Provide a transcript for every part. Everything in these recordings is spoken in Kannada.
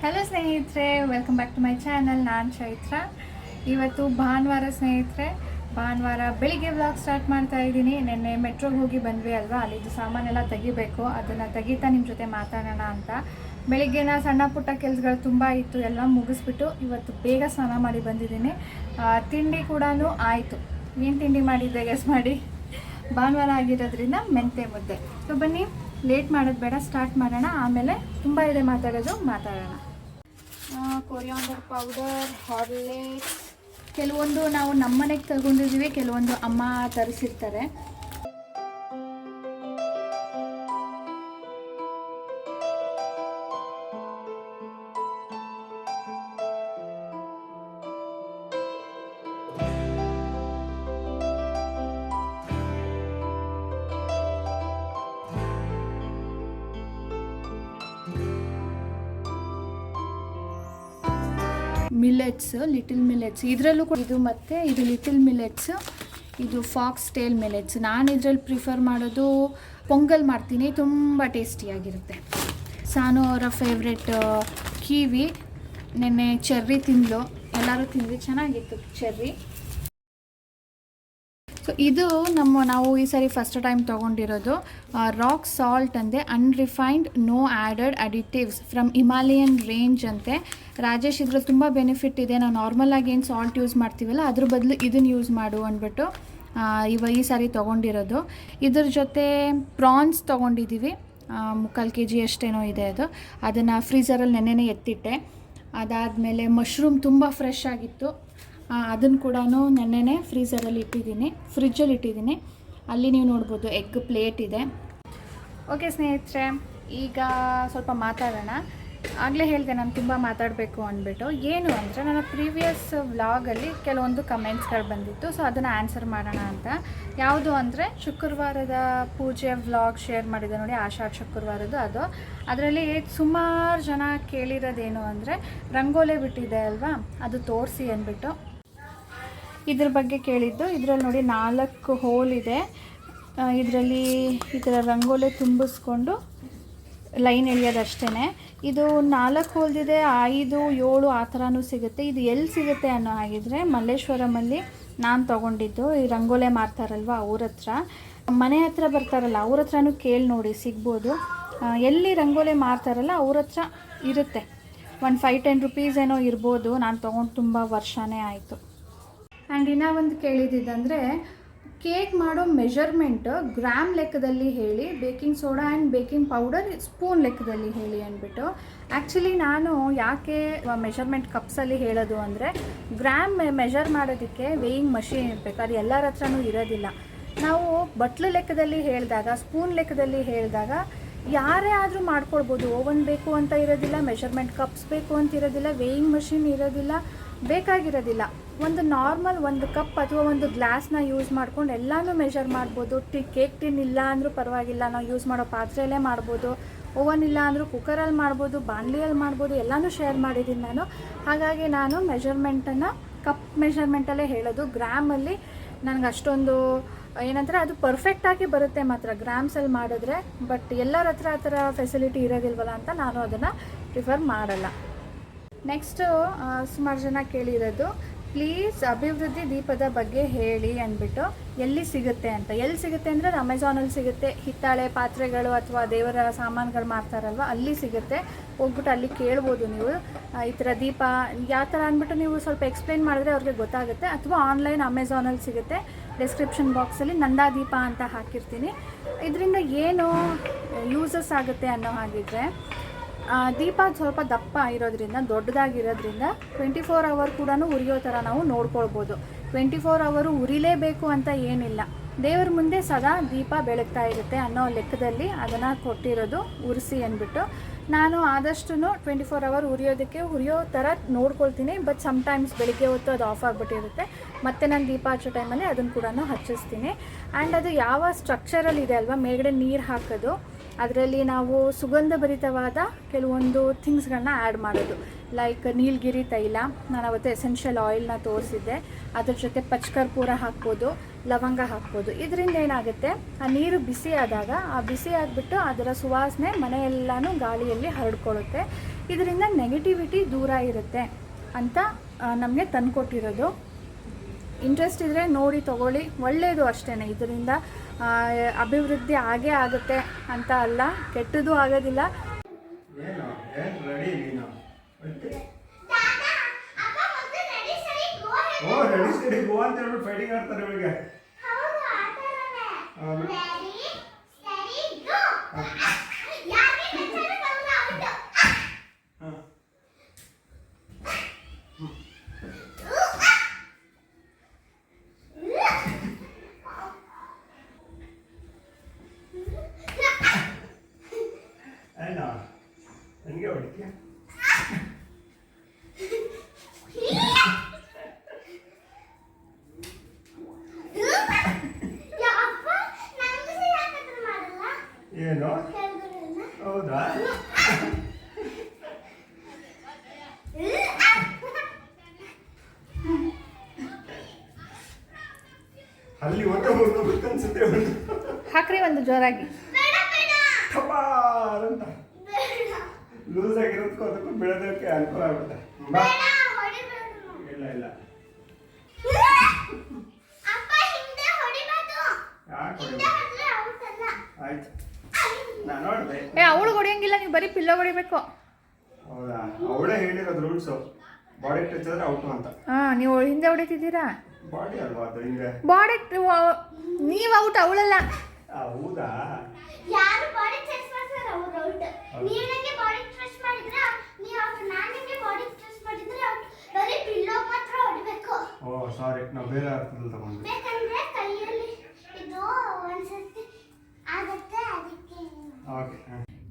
ಹಲೋ ಸ್ನೇಹಿತರೆ, welcome back to my channel. ನಾನು ಚೈತ್ರ. ಇವತ್ತು ಭಾನುವಾರ ಸ್ನೇಹಿತರೆ. ಭಾನುವಾರ ಬೆಳಿಗ್ಗೆ ವ್ಲಾಗ್ ಸ್ಟಾರ್ಟ್ ಮಾಡ್ತಾ ಇದ್ದೀನಿ. ನೆನ್ನೆ ಮೆಟ್ರೋಗೆ ಹೋಗಿ ಬಂದ್ವಿ ಅಲ್ವಾ, ಅಲ್ಲಿದ್ದು ಸಾಮಾನೆಲ್ಲ ತೆಗಿಬೇಕು. ಅದನ್ನು ತೆಗಿತಾ ನಿಮ್ಮ ಜೊತೆ ಮಾತಾಡೋಣ ಅಂತ. ಬೆಳಿಗ್ಗೆನ ಸಣ್ಣ ಪುಟ್ಟ ಕೆಲಸಗಳು ತುಂಬ ಇತ್ತು, ಎಲ್ಲ ಮುಗಿಸ್ಬಿಟ್ಟು ಇವತ್ತು ಬೇಗ ಸ್ನಾನ ಮಾಡಿ ಬಂದಿದ್ದೀನಿ. ತಿಂಡಿ ಕೂಡ ಆಯಿತು. ಏನು ತಿಂಡಿ ಮಾಡಿದ್ದೆ ಗೆಸ್ ಮಾಡಿ? ಭಾನುವಾರ ಆಗಿರೋದ್ರಿಂದ ಮೆಂತೆ ಮುದ್ದೆ. ಸೊ ಬನ್ನಿ, ಲೇಟ್ ಮಾಡೋದು ಬೇಡ, ಸ್ಟಾರ್ಟ್ ಮಾಡೋಣ. ಆಮೇಲೆ ತುಂಬ ಇದೆ ಮಾತಾಡೋಣ. ಕೊರಿಯಾಂಡರ್ ಪೌಡರ್, ಹಾರ್ಲಿಕ್ಸ್, ಕೆಲವೊಂದು ನಾವು ನಮ್ಮನೆಗೆ ತಗೊಂಡಿದ್ದೀವಿ, ಕೆಲವೊಂದು ಅಮ್ಮ ತರಿಸಿರ್ತಾರೆ. ಮಿಲೆಟ್ಸ್, ಲಿಟಲ್ ಮಿಲೆಟ್ಸ್, ಇದರಲ್ಲೂ ಕೂಡ ಇದು ಮತ್ತು ಇದು ಲಿಟಲ್ ಮಿಲೆಟ್ಸ್, ಇದು ಫಾಕ್ಸ್ ಟೇಲ್ ಮಿಲೆಟ್ಸ್. ನಾನು ಇದರಲ್ಲಿ ಪ್ರಿಫರ್ ಮಾಡೋದು ಪೊಂಗಲ್ ಮಾಡ್ತೀನಿ, ತುಂಬ ಟೇಸ್ಟಿಯಾಗಿರುತ್ತೆ. ಸಾನು ಅವರ ಫೇವ್ರೆಟ್ ಕೀವಿ. ನೆನ್ನೆ ಚೆರ್ರಿ ತಿಂದಳು, ಎಲ್ಲರೂ ತಿಂದ್ವಿ, ಚೆನ್ನಾಗಿತ್ತು ಚೆರ್ರಿ. ಸೊ ಇದು ನಾವು ಈ ಸಾರಿ ಫಸ್ಟ್ ಟೈಮ್ ತೊಗೊಂಡಿರೋದು ರಾಕ್ ಸಾಲ್ಟ್ ಅಂತೆ, unrefined no added additives from Himalayan range ಅಂತೆ. ರಾಜೇಶ್ ಇದ್ರಲ್ಲಿ ತುಂಬ ಬೆನಿಫಿಟ್ ಇದೆ, ನಾವು ನಾರ್ಮಲಾಗಿ ಏನು ಸಾಲ್ಟ್ ಯೂಸ್ ಮಾಡ್ತೀವಲ್ಲ ಅದ್ರ ಬದಲು ಇದನ್ನು ಯೂಸ್ ಮಾಡು ಅಂದ್ಬಿಟ್ಟು ಈ ಸಾರಿ ತೊಗೊಂಡಿರೋದು. ಇದ್ರ ಜೊತೆ ಪ್ರಾನ್ಸ್ ತೊಗೊಂಡಿದ್ದೀವಿ, 3 kg ಅಷ್ಟೇನೋ ಇದೆ ಅದು. ಅದನ್ನು ಫ್ರೀಝರಲ್ಲಿ ನೆನ್ನೆನೇ ಎತ್ತಿಟ್ಟೆ. ಅದಾದಮೇಲೆ ಮಶ್ರೂಮ್ ತುಂಬ ಫ್ರೆಶ್ ಆಗಿತ್ತು, ಅದನ್ನು ಕೂಡ ನೆನ್ನೆನೇ ಫ್ರೀಝರಲ್ಲಿ ಫ್ರಿಜ್ಜಲ್ಲಿ ಇಟ್ಟಿದ್ದೀನಿ. ಅಲ್ಲಿ ನೀವು ನೋಡ್ಬೋದು ಎಗ್ ಪ್ಲೇಟ್ ಇದೆ. ಓಕೆ ಸ್ನೇಹಿತರೆ, ಈಗ ಸ್ವಲ್ಪ ಮಾತಾಡೋಣ. ಆಗಲೇ ಹೇಳಿದೆ ನಾನು ತುಂಬ ಮಾತಾಡಬೇಕು ಅಂದ್ಬಿಟ್ಟು. ಏನು ಅಂದರೆ, ನನ್ನ ಪ್ರೀವಿಯಸ್ ವ್ಲಾಗಲ್ಲಿ ಕೆಲವೊಂದು ಕಮೆಂಟ್ಸ್ಗಳು ಬಂದಿತ್ತು, ಸೊ ಅದನ್ನು ಆನ್ಸರ್ ಮಾಡೋಣ ಅಂತ. ಯಾವುದು ಅಂದರೆ, ಶುಕ್ರವಾರದ ಪೂಜೆ ವ್ಲಾಗ್ ಶೇರ್ ಮಾಡಿದೆ ನೋಡಿ, ಆಷಾಢ ಶುಕ್ರವಾರದ್ದು. ಅದು ಅದರಲ್ಲಿ ಸುಮಾರು ಜನ ಕೇಳಿರೋದೇನು ಅಂದರೆ, ರಂಗೋಲೆ ಬಿಟ್ಟಿದೆ ಅಲ್ವಾ, ಅದು ತೋರಿಸಿ ಅಂದ್ಬಿಟ್ಟು ಇದ್ರ ಬಗ್ಗೆ ಕೇಳಿದ್ದು. ಇದರಲ್ಲಿ ನೋಡಿ 4 ಹೋಲ್ ಇದೆ. ಇದರಲ್ಲಿ ಈ ಥರ ರಂಗೋಲೆ ತುಂಬಿಸ್ಕೊಂಡು ಲೈನ್ ಎಳೆಯೋದಷ್ಟೇ. ಇದು 4 ಹೋಲ್ದಿದೆ, 5, 7 ಆ ಥರನೂ ಸಿಗುತ್ತೆ. ಇದು ಎಲ್ಲಿ ಸಿಗುತ್ತೆ ಅನ್ನೋ ಹಾಗಿದ್ರೆ ಮಲ್ಲೇಶ್ವರಮಲ್ಲಿ ನಾನು ತೊಗೊಂಡಿದ್ದು. ಈ ರಂಗೋಲೆ ಮಾರ್ತಾರಲ್ವ ಅವ್ರ ಹತ್ರ, ಮನೆ ಹತ್ರ ಬರ್ತಾರಲ್ಲ ಅವ್ರ ಹತ್ರನೂ ಕೇಳಿ ನೋಡಿ, ಸಿಗ್ಬೋದು. ಎಲ್ಲಿ ರಂಗೋಲೆ ಮಾರ್ತಾರಲ್ಲ ಅವ್ರ ಹತ್ರ ಇರುತ್ತೆ. ಒಂದು 5-10 ರುಪೀಸ್ ಏನೋ ಇರ್ಬೋದು. ನಾನು ತೊಗೊಂಡು ತುಂಬ ವರ್ಷನೇ ಆಯಿತು. ಆ್ಯಂಡ್ ಇನ್ನೂ ಒಂದು ಕೇಳಿದ್ದಂದರೆ, ಕೇಕ್ ಮಾಡೋ ಮೆಷರ್ಮೆಂಟ್ ಗ್ರಾಮ್ ಲೆಕ್ಕದಲ್ಲಿ ಹೇಳಿ, baking soda and baking powder spoon ಲೆಕ್ಕದಲ್ಲಿ ಹೇಳಿ ಅಂದ್ಬಿಟ್ಟು. ಆ್ಯಕ್ಚುಲಿ ನಾನು ಯಾಕೆ ಮೆಷರ್ಮೆಂಟ್ ಕಪ್ಸಲ್ಲಿ ಹೇಳೋದು ಅಂದರೆ, ಗ್ರಾಮ್ ಮೆಷರ್ ಮಾಡೋದಕ್ಕೆ ವೇಯಿಂಗ್ ಮಷೀನ್ ಇರಬೇಕು, ಅದು ಎಲ್ಲರ ಹತ್ರನೂ ಇರೋದಿಲ್ಲ. ನಾವು ಬಟ್ಲು ಲೆಕ್ಕದಲ್ಲಿ ಹೇಳಿದಾಗ, ಸ್ಪೂನ್ ಲೆಕ್ಕದಲ್ಲಿ ಹೇಳಿದಾಗ ಯಾರೇ ಆದರೂ ಮಾಡ್ಕೊಳ್ಬೋದು. ಓವನ್ ಬೇಕು ಅಂತ ಇರೋದಿಲ್ಲ, ಮೆಷರ್ಮೆಂಟ್ ಕಪ್ಸ್ ಬೇಕು ಅಂತ ಇರೋದಿಲ್ಲ, ವೇಯಿಂಗ್ ಮಷೀನ್ ಇರೋದಿಲ್ಲ, ಬೇಕಾಗಿರೋದಿಲ್ಲ. ಒಂದು ನಾರ್ಮಲ್ 1 ಕಪ್ ಅಥವಾ ಒಂದು ಗ್ಲಾಸ್ನ ಯೂಸ್ ಮಾಡ್ಕೊಂಡು ಎಲ್ಲನೂ ಮೆಷರ್ ಮಾಡ್ಬೋದು. ಕೇಕ್ ಟಿನ್ ಇಲ್ಲ ಅಂದರೂ ಪರವಾಗಿಲ್ಲ, ನಾವು ಯೂಸ್ ಮಾಡೋ ಪಾತ್ರೆಯಲ್ಲೇ ಮಾಡ್ಬೋದು. ಓವನ್ ಇಲ್ಲ ಅಂದರೂ ಕುಕ್ಕರಲ್ಲಿ ಮಾಡ್ಬೋದು, ಬಾಣಲಿಯಲ್ಲಿ ಮಾಡ್ಬೋದು, ಎಲ್ಲನೂ ಶೇರ್ ಮಾಡಿದ್ದೀನಿ ನಾನು. ಹಾಗಾಗಿ ನಾನು ಮೆಷರ್ಮೆಂಟನ್ನು ಕಪ್ ಮೆಷರ್ಮೆಂಟಲ್ಲೇ ಹೇಳೋದು. ಗ್ರಾಮಲ್ಲಿ ನನಗೆ ಅಷ್ಟೊಂದು ಏನಂತಾರೆ, ಅದು ಪರ್ಫೆಕ್ಟಾಗಿ ಬರುತ್ತೆ ಮಾತ್ರ ಗ್ರಾಮ್ಸಲ್ಲಿ ಮಾಡಿದ್ರೆ. ಬಟ್ ಎಲ್ಲರ ಹತ್ರ ಆ ಥರ ಫೆಸಿಲಿಟಿ ಇರೋದಿಲ್ವಲ್ಲ ಅಂತ ನಾನು ಅದನ್ನು ಪ್ರಿಫರ್ ಮಾಡಲ್ಲ. ನೆಕ್ಸ್ಟು ಸುಮಾರು ಜನ ಕೇಳಿರೋದು, ಪ್ಲೀಸ್ ಅಭಿವೃದ್ಧಿ ದೀಪದ ಬಗ್ಗೆ ಹೇಳಿ ಅಂದ್ಬಿಟ್ಟು. ಎಲ್ಲಿ ಸಿಗುತ್ತೆ ಅಂತ. ಎಲ್ಲಿ ಸಿಗುತ್ತೆ ಅಂದರೆ, ಅಮೆಝಾನಲ್ಲಿ ಸಿಗುತ್ತೆ. ಹಿತ್ತಾಳೆ ಪಾತ್ರೆಗಳು ಅಥವಾ ದೇವರ ಸಾಮಾನುಗಳು ಮಾರ್ತಾರಲ್ವ, ಅಲ್ಲಿ ಸಿಗುತ್ತೆ. ಹೋಗ್ಬಿಟ್ಟು ಅಲ್ಲಿ ಕೇಳ್ಬೋದು ನೀವು. ಈ ಥರ ದೀಪ ಯಾವ ಥರ ಅಂದ್ಬಿಟ್ಟು ನೀವು ಸ್ವಲ್ಪ ಎಕ್ಸ್ಪ್ಲೇನ್ ಮಾಡಿದ್ರೆ ಅವ್ರಿಗೆ ಗೊತ್ತಾಗುತ್ತೆ. ಅಥವಾ ಆನ್ಲೈನ್ ಅಮೆಝಾನಲ್ಲಿ ಸಿಗುತ್ತೆ. ಡಿಸ್ಕ್ರಿಪ್ಷನ್ ಬಾಕ್ಸಲ್ಲಿ ನಂದಾ ದೀಪ ಅಂತ ಹಾಕಿರ್ತೀನಿ. ಇದರಿಂದ ಏನು ಯೂಸಸ್ ಆಗುತ್ತೆ ಅನ್ನೋ ಹಾಗಿದ್ರೆ, ದೀಪ ಸ್ವಲ್ಪ ದಪ್ಪ ಇರೋದ್ರಿಂದ, ದೊಡ್ಡದಾಗಿರೋದ್ರಿಂದ 24 ಅವರ್ ಕೂಡ ಉರಿಯೋ ಥರ ನಾವು ನೋಡ್ಕೊಳ್ಬೋದು. 24 ಅವರು ಉರಿಲೇಬೇಕು ಅಂತ ಏನಿಲ್ಲ. ದೇವ್ರ ಮುಂದೆ ಸದಾ ದೀಪ ಬೆಳಗ್ತಾ ಇರುತ್ತೆ ಅನ್ನೋ ಲೆಕ್ಕದಲ್ಲಿ ಅದನ್ನು ಕೊಟ್ಟಿರೋದು, ಉರಿಸಿ ಅಂದ್ಬಿಟ್ಟು. ನಾನು ಆದಷ್ಟು 24 ಅವರ್ ಉರಿಯೋ ಥರ ನೋಡ್ಕೊಳ್ತೀನಿ. ಬಟ್ ಸಮ್ಟೈಮ್ಸ್ ಬೆಳಿಗ್ಗೆ ಹೊತ್ತು ಅದು ಆಫ್ ಆಗಿಬಿಟ್ಟಿರುತ್ತೆ. ಮತ್ತು ನಾನು ದೀಪ ಹಚ್ಚೋ ಟೈಮಲ್ಲಿ ಅದನ್ನು ಕೂಡ ಹಚ್ಚಿಸ್ತೀನಿ. ಆ್ಯಂಡ್ ಅದು ಯಾವ ಸ್ಟ್ರಕ್ಚರಲ್ಲಿ ಇದೆ ಅಲ್ವಾ, ಮೇಲ್ಗಡೆ ನೀರು ಹಾಕೋದು, ಅದರಲ್ಲಿ ನಾವು ಸುಗಂಧಭರಿತವಾದ ಕೆಲವೊಂದು ಥಿಂಗ್ಸ್ಗಳನ್ನ ಆ್ಯಡ್ ಮಾಡೋದು. ಲೈಕ್ ನೀಲಗಿರಿ ತೈಲ, ನಾನು ಅವತ್ತು ಎಸೆನ್ಷಿಯಲ್ ಆಯಿಲ್ನ ತೋರಿಸಿದ್ದೆ. ಅದ್ರ ಜೊತೆ ಪಚ್ಕರ್ಪೂರ ಹಾಕ್ಬೋದು, ಲವಂಗ ಹಾಕ್ಬೋದು. ಇದರಿಂದ ಏನಾಗುತ್ತೆ, ಆ ನೀರು ಬಿಸಿ ಆದಾಗ ಆ ಬಿಸಿ ಆಗಿಬಿಟ್ಟು ಅದರ ಸುವಾಸನೆ ಮನೆಯೆಲ್ಲನೂ ಗಾಳಿಯಲ್ಲಿ ಹರಡ್ಕೊಳ್ಳುತ್ತೆ. ಇದರಿಂದ ನೆಗೆಟಿವಿಟಿ ದೂರ ಇರುತ್ತೆ ಅಂತ ನಮಗೆ ತಂದುಕೊಟ್ಟಿರೋದು. ಇಂಟ್ರೆಸ್ಟ್ ಇದ್ದರೆ ನೋಡಿ ತೊಗೊಳ್ಳಿ, ಒಳ್ಳೆಯದು ಅಷ್ಟೇ. ಇದರಿಂದ ಅಭಿವೃದ್ಧಿ ಆಗೇ ಆಗುತ್ತೆ ಅಂತ ಅಲ್ಲ, ಕೆಟ್ಟದ್ದು ಆಗೋದಿಲ್ಲ. ಏನು ಹೌದಾ? ಅಲ್ಲಿ ಅನ್ಸುತ್ತೆ. ಹಾಕ್ರಿ ಒಂದು ಜೋರಾಗಿ ಅಂತ ಲೂಸ್ ಆಗಿರೋದಕ್ಕೂ ಅದಕ್ಕೂ ಬೆಳೆದಕ್ಕೆ ಅನುಕೂಲ ಆಗುತ್ತೆ. ಇಲ್ಲ ಇಲ್ಲ ಆಯ್ತು, ನಾನು ನೋಡಿದೆ. ಅವಳು ಹೊಡಿಯಂಗಿಲ್ಲ, ನೀವು ಬರೀ ಪಿಲ್ಲೋ ಹೊಡಿಬೇಕು. ಹೌದಾ? ಅವಳೇ ಹೇಳಿರೋದು ರೂಲ್ಸು, ಬಾಡಿ ಟಚ್ ಆದ್ರೆ ಔಟ್ ಅಂತ. ನೀವು ಹಿಂದೆ ಹೊಡಿತಿದ್ದೀರಾ? ಬಾಡಿ ಅಲ್ವಾ ಅದು, ಹಿಂದೆ ಬಾಡಿ ನೀವು ಔಟ್, ಅವಳಲ್ಲ. ಹೌದಾ? ಯಾರು ಬಾಡಿ ಟಚ್ ಮಾಡ್ತಾರೆ ಅವರು ಔಟ್. ನೀವು ನನಗೆ ಬಾಡಿ ಟಚ್ ಮಾಡಿದ್ರೆ ನೀವು ಔಟ್, ನಾನು ನಿಮಗೆ ಬಾಡಿ ಟಚ್ ಮಾಡಿದ್ರೆ ಔಟ್. ಬರೀ ಪಿಲ್ಲೋ ಮಾತ್ರ ಹೊಡಿಬೇಕು. ಓ ಸಾರಿ, ನಾವು ಬೇರೆ ಅರ್ಥದಲ್ಲಿ ತಗೊಂಡ್ವಿ. ಬೇಕಂದ್ರೆ ಕೈಯಲ್ಲಿ ಇದು ಒಂದ್ಸತಿ ಆಗುತ್ತೆ, ಅದಕ್ಕೆ. ಓಕೆ.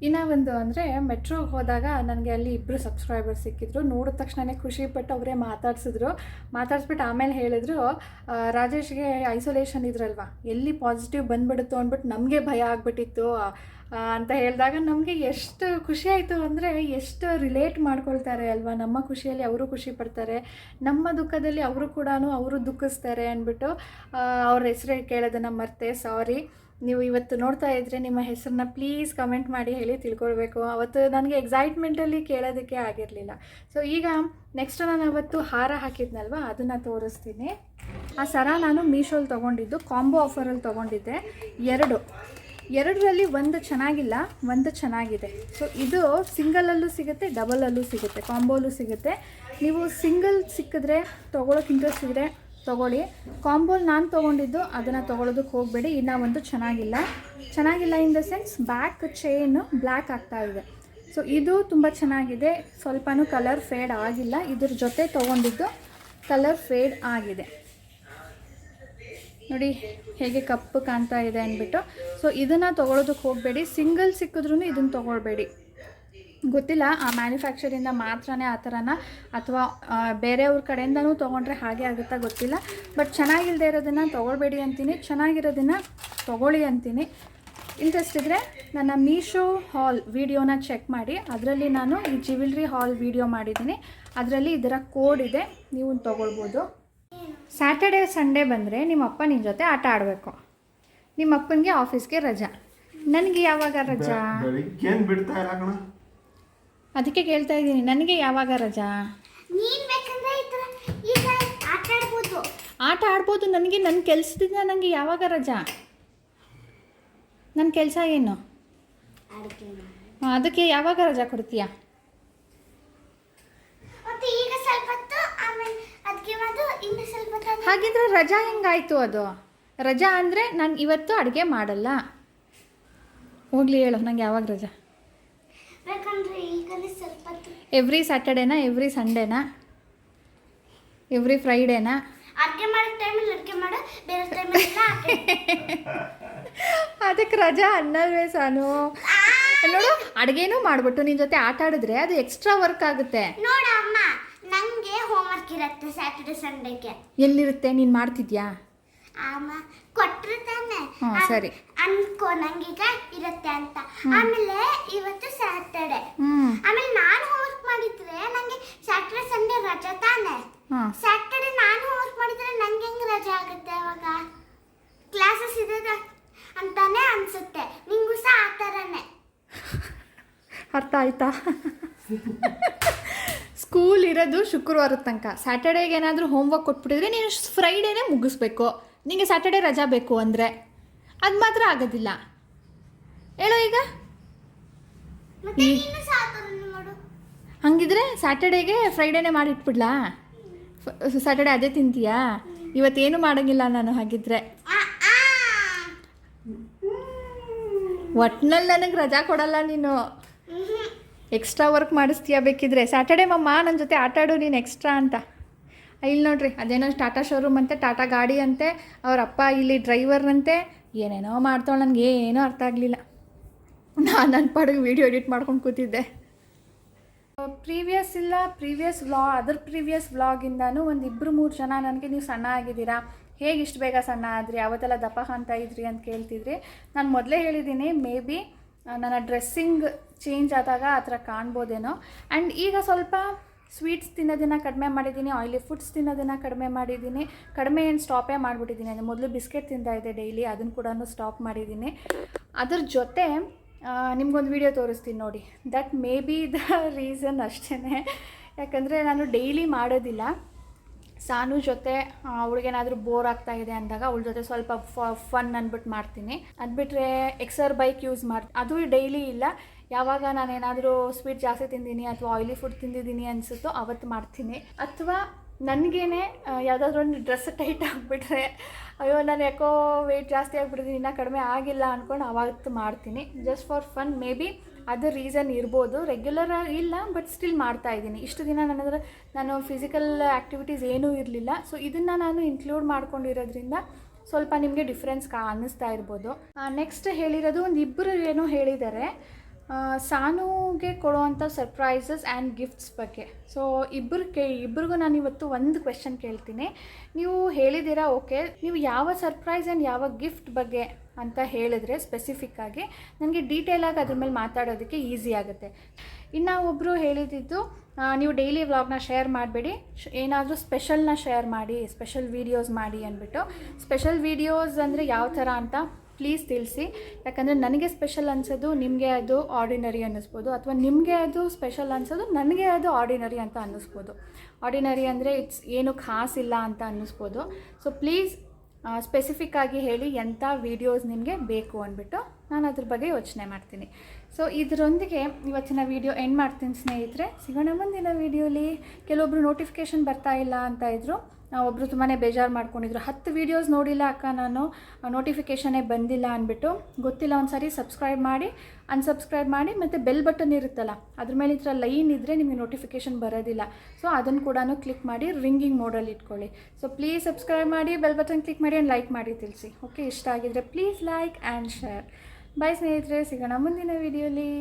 ಇನ್ನು ಒಂದು ಅಂದರೆ ಮೆಟ್ರೋಗೆ ಹೋದಾಗ ನನಗೆ ಅಲ್ಲಿ ಇಬ್ಬರು ಸಬ್ಸ್ಕ್ರೈಬರ್ಸ್ ಸಿಕ್ಕಿದ್ರು. ನೋಡಿದ ತಕ್ಷಣವೇ ಖುಷಿಪಟ್ಟು ಅವರೇ ಮಾತಾಡಿಸ್ಬಿಟ್ಟು ಆಮೇಲೆ ಹೇಳಿದ್ರು, ರಾಜೇಶ್ಗೆ ಐಸೋಲೇಷನ್ ಇದ್ರಲ್ವ, ಎಲ್ಲಿ ಪಾಸಿಟಿವ್ ಬಂದುಬಿಡುತ್ತೋ ಅಂದ್ಬಿಟ್ಟು ನಮಗೆ ಭಯ ಆಗಿಬಿಟ್ಟಿತ್ತು ಅಂತ ಹೇಳಿದಾಗ ನಮಗೆ ಎಷ್ಟು ಖುಷಿ ಆಯಿತು. ಅಂದರೆ ಎಷ್ಟು ರಿಲೇಟ್ ಮಾಡ್ಕೊಳ್ತಾರೆ ಅಲ್ವಾ, ನಮ್ಮ ಖುಷಿಯಲ್ಲಿ ಅವರು ಖುಷಿ ಪಡ್ತಾರೆ, ನಮ್ಮ ದುಃಖದಲ್ಲಿ ಅವರು ಕೂಡ ಅವರು ದುಃಖಿಸ್ತಾರೆ ಅಂದ್ಬಿಟ್ಟು. ಅವ್ರ ಹೆಸರು ಕೇಳೋದನ್ನು ಮರ್ತೆ, ಸಾರಿ. ನೀವು ಇವತ್ತು ನೋಡ್ತಾ ಇದ್ದರೆ ನಿಮ್ಮ ಹೆಸರನ್ನ ಪ್ಲೀಸ್ ಕಮೆಂಟ್ ಮಾಡಿ ಹೇಳಿ ತಿಳ್ಕೊಳ್ಬೇಕು. ಅವತ್ತು ನನಗೆ ಎಕ್ಸೈಟ್ಮೆಂಟಲ್ಲಿ ಕೇಳೋದಕ್ಕೆ ಆಗಿರಲಿಲ್ಲ. ಸೊ ಈಗ ನೆಕ್ಸ್ಟ್ ನಾನು ಅವತ್ತು ಹಾರ ಹಾಕಿದ್ನಲ್ವ, ಅದನ್ನು ತೋರಿಸ್ತೀನಿ. ಆ ಸರ ನಾನು ಮೀಶೋಲ್ಲಿ ತೊಗೊಂಡಿದ್ದು, ಕಾಂಬೋ ಆಫರಲ್ಲಿ ತೊಗೊಂಡಿದ್ದೆ. ಎರಡರಲ್ಲಿ ಒಂದು ಚೆನ್ನಾಗಿಲ್ಲ, ಒಂದು ಚೆನ್ನಾಗಿದೆ. ಸೊ ಇದು ಸಿಂಗಲಲ್ಲೂ ಸಿಗುತ್ತೆ, ಡಬಲಲ್ಲೂ ಸಿಗುತ್ತೆ, ಕಾಂಬೋಲ್ಲೂ ಸಿಗುತ್ತೆ. ನೀವು ಸಿಂಗಲ್ ಸಿಕ್ಕಿದ್ರೆ ತೊಗೊಳಕ್ಕೆ ಇಂಟ್ರೆಸ್ಟ್ ಇದ್ದರೆ ತೊಗೊಳ್ಳಿ. ಕಾಂಬೋಲ್ ನಾನು ತೊಗೊಂಡಿದ್ದು, ಅದನ್ನು ತೊಗೊಳೋದಕ್ಕೆ ಹೋಗಬೇಡಿ. ಇನ್ನು ಒಂದು ಚೆನ್ನಾಗಿಲ್ಲ in the sense back chain black ಆಗ್ತಾ ಇದೆ. ಸೊ ಇದು ತುಂಬ ಚೆನ್ನಾಗಿದೆ, ಸ್ವಲ್ಪನೂ ಕಲರ್ ಫೇಡ್ ಆಗಿಲ್ಲ. ಇದ್ರ ಜೊತೆ ತೊಗೊಂಡಿದ್ದು ಕಲರ್ ಫೇಡ್ ಆಗಿದೆ ನೋಡಿ, ಹೇಗೆ ಕಪ್ಪು ಕಾಣ್ತಾ ಇದೆ ಅಂದ್ಬಿಟ್ಟು. ಸೊ ಇದನ್ನು ತೊಗೊಳೋದಕ್ಕೆ ಹೋಗಬೇಡಿ, ಸಿಂಗಲ್ ಸಿಕ್ಕಿದ್ರೂ ಇದನ್ನು ತೊಗೊಳ್ಬೇಡಿ. ಗೊತ್ತಿಲ್ಲ ಆ ಮ್ಯಾನುಫ್ಯಾಕ್ಚರಿಂದ ಮಾತ್ರನೇ ಆ ಥರನ ಅಥವಾ ಬೇರೆಯವ್ರ ಕಡೆಯಿಂದನೂ ತೊಗೊಂಡ್ರೆ ಹಾಗೆ ಆಗುತ್ತಾ ಗೊತ್ತಿಲ್ಲ. ಬಟ್ ಚೆನ್ನಾಗಿಲ್ಲದೆ ಇರೋದನ್ನು ತೊಗೊಳ್ಬೇಡಿ ಅಂತೀನಿ, ಚೆನ್ನಾಗಿರೋದನ್ನು ತೊಗೊಳ್ಳಿ ಅಂತೀನಿ. ಇಂಟ್ರೆಸ್ಟ್ ಇದ್ದರೆ ನನ್ನ ಮೀಶೋ ಹಾಲ್ ವಿಡಿಯೋನ ಚೆಕ್ ಮಾಡಿ, ಅದರಲ್ಲಿ ನಾನು ಈ ಜ್ಯುವೆಲ್ರಿ ಹಾಲ್ ವಿಡಿಯೋ ಮಾಡಿದ್ದೀನಿ, ಅದರಲ್ಲಿ ಇದರ ಕೋಡ್ ಇದೆ, ನೀವು ತೊಗೊಳ್ಬೋದು. ಸ್ಯಾಟರ್ಡೇ ಸಂಡೇ ಬಂದರೆ ನಿಮ್ಮ ಅಪ್ಪ ನಿನ್ನ ಜೊತೆ ಆಟ ಆಡಬೇಕು. ನಿಮ್ಮ ಅಪ್ಪನಿಗೆ ಆಫೀಸ್ಗೆ ರಜಾ, ನನಗೆ ಯಾವಾಗ ರಜಾ? ಬಿಡ್ತಾ ಇಲ್ಲ ಕಣ, ಅದಕ್ಕೆ ಕೇಳ್ತಾ ಇದ್ದೀನಿ, ನನಗೆ ಯಾವಾಗ ರಜಾ? ಆಟ ಆಡ್ಬೋದು ನನಗೆ, ನನ್ನ ಕೆಲಸದಿಂದ ನನಗೆ ಯಾವಾಗ ರಜಾ? ನನ್ನ ಕೆಲಸ ಏನು? ಅದಕ್ಕೆ ಯಾವಾಗ ರಜಾ ಕೊಡ್ತೀಯಾ? ಹಾಗಿದ್ರೆ ರಜಾ ಹೆಂಗಾಯ್ತು? ಅದು ರಜಾ ಅಂದರೆ ನಾನು ಇವತ್ತು ಅಡುಗೆ ಮಾಡಲ್ಲ. ಹೋಗ್ಲಿ ಹೇಳು, ನಂಗೆ ಯಾವಾಗ ರಜಾ? ಎವ್ರಿ ಸ್ಯಾಟರ್ಡೇನಾ, ಎವ್ರಿ ಸಂಡೇನಾ, ಎವ್ರಿ ಫ್ರೈಡೇನಾ? ಅದಕ್ಕೆ ರಜಾ ಅನ್ನಲ್ವೇ ಸಾನು? ನೋಡು, ಅಡುಗೆನೂ ಮಾಡಿಬಿಟ್ಟು ನಿನ್ನ ಜೊತೆ ಆಟ ಆಡಿದ್ರೆ ಅದು ಎಕ್ಸ್ಟ್ರಾ ವರ್ಕ್ ಆಗುತ್ತೆ. ನೋಡಮ್ಮ, ನನಗೆ ಹೋಮ್ವರ್ಕ್ ಇರುತ್ತೆ ಸ್ಯಾಟರ್ಡೆ ಸಂಡೇಗೆ. ಎಲ್ಲಿರುತ್ತೆ? ನೀನು ಮಾಡ್ತಿದ್ಯಾ? ಕೊಟ್ಟರೆ ತಾನೆ ಸರಿ ಅನ್ಕೋ, ನಂಗೀಗ ಇರುತ್ತೆ ಅಂತ. ಆಮೇಲೆ ಇವತ್ತು ಸ್ಯಾಟರ್ಡೆ, ಆಮೇಲೆ ನಾನು ಹೋಮ್ವರ್ಕ್ ಮಾಡಿದ್ರೆ ನಂಗೆ ಸ್ಯಾಟರ್ಡೆ ಸಂಡೇ ರಜಾ ತಾನೆ. ಸ್ಯಾಟರ್ಡೆ ನಾನು ಹೋಮ್ವರ್ಕ್ ಮಾಡಿದ್ರೆ ನಂಗೆ ಹೆಂಗ್ ರಜಾ ಆಗುತ್ತೆ? ಅವಾಗ ಕ್ಲಾಸಸ್ ಇದೆ ಅಂತಾನೆ ಅನ್ಸುತ್ತೆ. ನಿಂಗೂ ಸಹ ಆ ಥರನೇ ಅರ್ಥ ಆಯ್ತಾ? ಸ್ಕೂಲ್ ಇರೋದು ಶುಕ್ರವಾರದ ತನಕ. ಸ್ಯಾಟರ್ಡೇಗೆ ಏನಾದರೂ ಹೋಮ್ವರ್ಕ್ ಕೊಟ್ಬಿಟ್ಟಿದ್ರೆ ನೀನು ಫ್ರೈಡೇನೇ ಮುಗಿಸ್ಬೇಕು. ನಿಮಗೆ ಸ್ಯಾಟರ್ಡೇ ರಜಾ ಬೇಕು ಅಂದರೆ ಅದು ಮಾತ್ರ ಆಗೋದಿಲ್ಲ. ಹೇಳೋ ಈಗ. ಹಂಗಿದ್ರೆ ಸ್ಯಾಟರ್ಡೇಗೆ ಫ್ರೈಡೇನೇ ಮಾಡಿಟ್ಬಿಡ್ಲಾ? ಸ್ಯಾಟರ್ಡೇ ಅದೇ ತಿಂತೀಯಾ? ಇವತ್ತೇನು ಮಾಡೋಂಗಿಲ್ಲ ನಾನು ಹಾಗಿದ್ರೆ. ಒಟ್ನಲ್ಲಿ ನನಗೆ ರಜಾ ಕೊಡಲ್ಲ ನೀನು. ಎಕ್ಸ್ಟ್ರಾ ವರ್ಕ್ ಮಾಡಿಸ್ತೀಯ ಬೇಕಿದ್ರೆ. ಸ್ಯಾಟರ್ಡೇ ಮಮ್ಮ ನನ್ನ ಜೊತೆ ಆಟಾಡು ನೀನು ಎಕ್ಸ್ಟ್ರಾ ಅಂತ. ಇಲ್ಲಿ ನೋಡ್ರಿ, ಅದೇನೋ ಟಾಟಾ ಶೋರೂಮ್ ಅಂತೆ, ಟಾಟಾ ಗಾಡಿ ಅಂತೆ, ಅವ್ರ ಅಪ್ಪ ಇಲ್ಲಿ ಡ್ರೈವರ್ನಂತೆ, ಏನೇನೋ ಮಾಡ್ತಾಳೆ. ನನಗೆ ಏನೂ ಅರ್ಥ ಆಗಲಿಲ್ಲ. ನಾನು ನನ್ನ ಪಾಡಿಗೆ ವೀಡಿಯೋ ಎಡಿಟ್ ಮಾಡ್ಕೊಂಡು ಕೂತಿದ್ದೆ. ಪ್ರೀವಿಯಸ್ ವ್ಲಾಗಿಂದನೂ ಒಂದು 2-3 ಜನ ನನಗೆ ನೀವು ಸಣ್ಣ ಆಗಿದ್ದೀರಾ, ಹೇಗೆ ಇಷ್ಟು ಬೇಗ ಸಣ್ಣ ಆದ್ರಿ, ಅವತ್ತೆಲ್ಲ ದಪ್ಪ ಅಂತ ಇದ್ರಿ ಅಂತ ಕೇಳ್ತಿದ್ರಿ. ನಾನು ಮೊದಲೇ ಹೇಳಿದ್ದೀನಿ, ಮೇ ಬಿ ನನ್ನ ಡ್ರೆಸ್ಸಿಂಗ್ ಚೇಂಜ್ ಆದಾಗ ಆ ಥರ ಕಾಣ್ಬೋದೇನೋ. ಆ್ಯಂಡ್ ಈಗ ಸ್ವಲ್ಪ ಸ್ವೀಟ್ಸ್ ತಿನ್ನೋದನ್ನು ಕಡಿಮೆ ಮಾಡಿದ್ದೀನಿ, ಆಯಿಲಿ ಫುಡ್ಸ್ ತಿನ್ನೋದನ್ನು ಕಡಿಮೆ ಮಾಡಿದ್ದೀನಿ. ಕಡಿಮೆ ಏನು ಸ್ಟಾಪೇ ಮಾಡಿಬಿಟ್ಟಿದ್ದೀನಿ. ಅದು ಮೊದಲು ಬಿಸ್ಕೆಟ್ ತಿಂತಾಯಿದ್ದೆ ಡೈಲಿ, ಅದನ್ನು ಕೂಡ ಸ್ಟಾಪ್ ಮಾಡಿದ್ದೀನಿ. ಅದ್ರ ಜೊತೆ ನಿಮ್ಗೊಂದು ವಿಡಿಯೋ ತೋರಿಸ್ತೀನಿ ನೋಡಿ. That may be the reason ಅಷ್ಟೇ. ಯಾಕಂದರೆ ನಾನು ಡೈಲಿ ಮಾಡೋದಿಲ್ಲ. ಸಾನು ಜೊತೆ ಅವಳಿಗೇನಾದರೂ ಬೋರ್ ಆಗ್ತಾಯಿದೆ ಅಂದಾಗ ಅವಳ ಜೊತೆ ಸ್ವಲ್ಪ ಫನ್ ಅಂದ್ಬಿಟ್ಟು ಮಾಡ್ತೀನಿ. ಅದು ಬಿಟ್ಟರೆ ಎಕ್ಸರ್ ಬೈಕ್ ಯೂಸ್ ಅದು ಡೈಲಿ ಇಲ್ಲ. ಯಾವಾಗ ನಾನೇನಾದರೂ ಸ್ವೀಟ್ ಜಾಸ್ತಿ ತಿಂದೀನಿ ಅಥವಾ ಆಯಿಲಿ ಫುಡ್ ತಿಂದಿದ್ದೀನಿ ಅನಿಸುತ್ತೋ ಅವತ್ತು ಮಾಡ್ತೀನಿ. ಅಥವಾ ನನಗೇನೆ ಯಾವುದಾದ್ರೂ ಒಂದು ಡ್ರೆಸ್ ಟೈಟ್ ಆಗಿಬಿಟ್ರೆ, ಅಯ್ಯೋ ನಾನು ಯಾಕೋ ವೆಯ್ಟ್ ಜಾಸ್ತಿ ಆಗಿಬಿಟ್ಟಿದ್ದೀನಿ, ಇನ್ನೂ ಕಡಿಮೆ ಆಗಿಲ್ಲ ಅಂದ್ಕೊಂಡು ಆವತ್ತು ಮಾಡ್ತೀನಿ. Just for fun. May be ಅದು ರೀಸನ್ ಇರ್ಬೋದು. ರೆಗ್ಯುಲರ್ ಇಲ್ಲ, ಬಟ್ ಸ್ಟಿಲ್ ಮಾಡ್ತಾಯಿದ್ದೀನಿ. ಇಷ್ಟು ದಿನ ನಾನು ಫಿಸಿಕಲ್ ಆ್ಯಕ್ಟಿವಿಟೀಸ್ ಏನೂ ಇರಲಿಲ್ಲ. ಸೊ ಇದನ್ನು ನಾನು ಇನ್ಕ್ಲೂಡ್ ಮಾಡ್ಕೊಂಡಿರೋದ್ರಿಂದ ಸ್ವಲ್ಪ ನಿಮಗೆ ಡಿಫ್ರೆನ್ಸ್ ಅನ್ನಿಸ್ತಾ ಇರ್ಬೋದು. ನೆಕ್ಸ್ಟ್ ಹೇಳಿರೋದು ಒಂದು 2 ಏನೋ ಹೇಳಿದ್ದಾರೆ, ಸಾನುಗೆ ಕೊಡುವಂಥ ಸರ್ಪ್ರೈಸಸ್ ಆ್ಯಂಡ್ ಗಿಫ್ಟ್ಸ್ ಬಗ್ಗೆ. ಸೊ ಇಬ್ಬರಿಗೂ ನಾನು ಇವತ್ತು ಒಂದು ಕ್ವೆಶನ್ ಕೇಳ್ತೀನಿ. ನೀವು ಹೇಳಿದ್ದೀರಾ, ಓಕೆ, ನೀವು ಯಾವ ಸರ್ಪ್ರೈಸ್ ಆ್ಯಂಡ್ ಯಾವ ಗಿಫ್ಟ್ ಬಗ್ಗೆ ಅಂತ ಹೇಳಿದ್ರೆ ಸ್ಪೆಸಿಫಿಕ್ಕಾಗಿ ನನಗೆ ಡೀಟೇಲಾಗಿ ಅದ್ರ ಮೇಲೆ ಮಾತಾಡೋದಕ್ಕೆ ಈಸಿ ಆಗುತ್ತೆ. ಇನ್ನು ಒಬ್ಬರು ಹೇಳಿದ್ದು, ನೀವು ಡೈಲಿ ವ್ಲಾಗ್ನ ಶೇರ್ ಮಾಡಬೇಡಿ, ಏನಾದರೂ ಸ್ಪೆಷಲ್ನ ಶೇರ್ ಮಾಡಿ, ಸ್ಪೆಷಲ್ ವೀಡಿಯೋಸ್ ಮಾಡಿ ಅಂದ್ಬಿಟ್ಟು. ಸ್ಪೆಷಲ್ ವೀಡಿಯೋಸ್ ಅಂದರೆ ಯಾವ ಥರ ಅಂತ ಪ್ಲೀಸ್ ತಿಳಿಸಿ. ಯಾಕಂದರೆ ನನಗೆ ಸ್ಪೆಷಲ್ ಅನಿಸೋದು ನಿಮಗೆ ಅದು ಆರ್ಡಿನರಿ ಅನ್ನಿಸ್ಬೋದು, ಅಥವಾ ನಿಮಗೆ ಅದು ಸ್ಪೆಷಲ್ ಅನಿಸೋದು ನನಗೆ ಅದು ಆರ್ಡಿನರಿ ಅಂತ ಅನ್ನಿಸ್ಬೋದು. ಆರ್ಡಿನರಿ ಅಂದರೆ ಏನು ಖಾಸಿಲ್ಲ ಅಂತ ಅನ್ನಿಸ್ಬೋದು. ಸೊ ಪ್ಲೀಸ್ ಸ್ಪೆಸಿಫಿಕ್ಕಾಗಿ ಹೇಳಿ ಎಂಥ ವೀಡಿಯೋಸ್ ನಿಮಗೆ ಬೇಕು ಅಂದ್ಬಿಟ್ಟು ನಾನು ಅದ್ರ ಬಗ್ಗೆ ಯೋಚನೆ ಮಾಡ್ತೀನಿ. ಸೊ ಇದರೊಂದಿಗೆ ಇವತ್ತಿನ ವೀಡಿಯೋ ಎಂಡ್ ಮಾಡ್ತೀನಿ ಸ್ನೇಹಿತರೆ. ಸಿಗೋಣ ಮುಂದಿನ ವೀಡಿಯೋಲಿ. ಕೆಲವೊಬ್ಬರು ನೋಟಿಫಿಕೇಷನ್ ಬರ್ತಾ ಇಲ್ಲ ಅಂತ ಇದ್ದರು, ಒಬ್ಬರು ತುಂಬಾ ಬೇಜಾರು ಮಾಡ್ಕೊಂಡಿದ್ರು. 10 ವೀಡಿಯೋಸ್ ನೋಡಿಲ್ಲ ಅಕ್ಕ ನಾನು, ನೋಟಿಫಿಕೇಷನ್ನೇ ಬಂದಿಲ್ಲ ಅಂದ್ಬಿಟ್ಟು. ಗೊತ್ತಿಲ್ಲ, ಒಂದು ಸಾರಿ ಸಬ್ಸ್ಕ್ರೈಬ್ ಮಾಡಿ, ಅನ್ಸಬ್ಸ್ಕ್ರೈಬ್ ಮಾಡಿ, ಮತ್ತು ಬೆಲ್ ಬಟನ್ ಇರುತ್ತಲ್ಲ ಅದ್ರ ಮೇಲೆ ಈ ಥರ ಲೈನ್ ಇದ್ದರೆ ನಿಮಗೆ ನೋಟಿಫಿಕೇಷನ್ ಬರೋದಿಲ್ಲ. ಸೊ ಅದನ್ನು ಕೂಡ ಕ್ಲಿಕ್ ಮಾಡಿ ರಿಂಗಿಂಗ್ ಮೋಡಲ್ಲಿ ಇಟ್ಕೊಳ್ಳಿ. ಸೊ ಪ್ಲೀಸ್ ಸಬ್ಸ್ಕ್ರೈಬ್ ಮಾಡಿ, ಬೆಲ್ ಬಟನ್ ಕ್ಲಿಕ್ ಮಾಡಿ ಆ್ಯಂಡ್ ಲೈಕ್ ಮಾಡಿ ತಿಳಿಸಿ. ಓಕೆ, ಇಷ್ಟ ಆಗಿದ್ರೆ ಪ್ಲೀಸ್ ಲೈಕ್ ಆ್ಯಂಡ್ ಶೇರ್. ಬಾಯ್ ಸ್ನೇಹಿತರೆ, ಸಿಗೋಣ ಮುಂದಿನ ವೀಡಿಯೋಲಿ.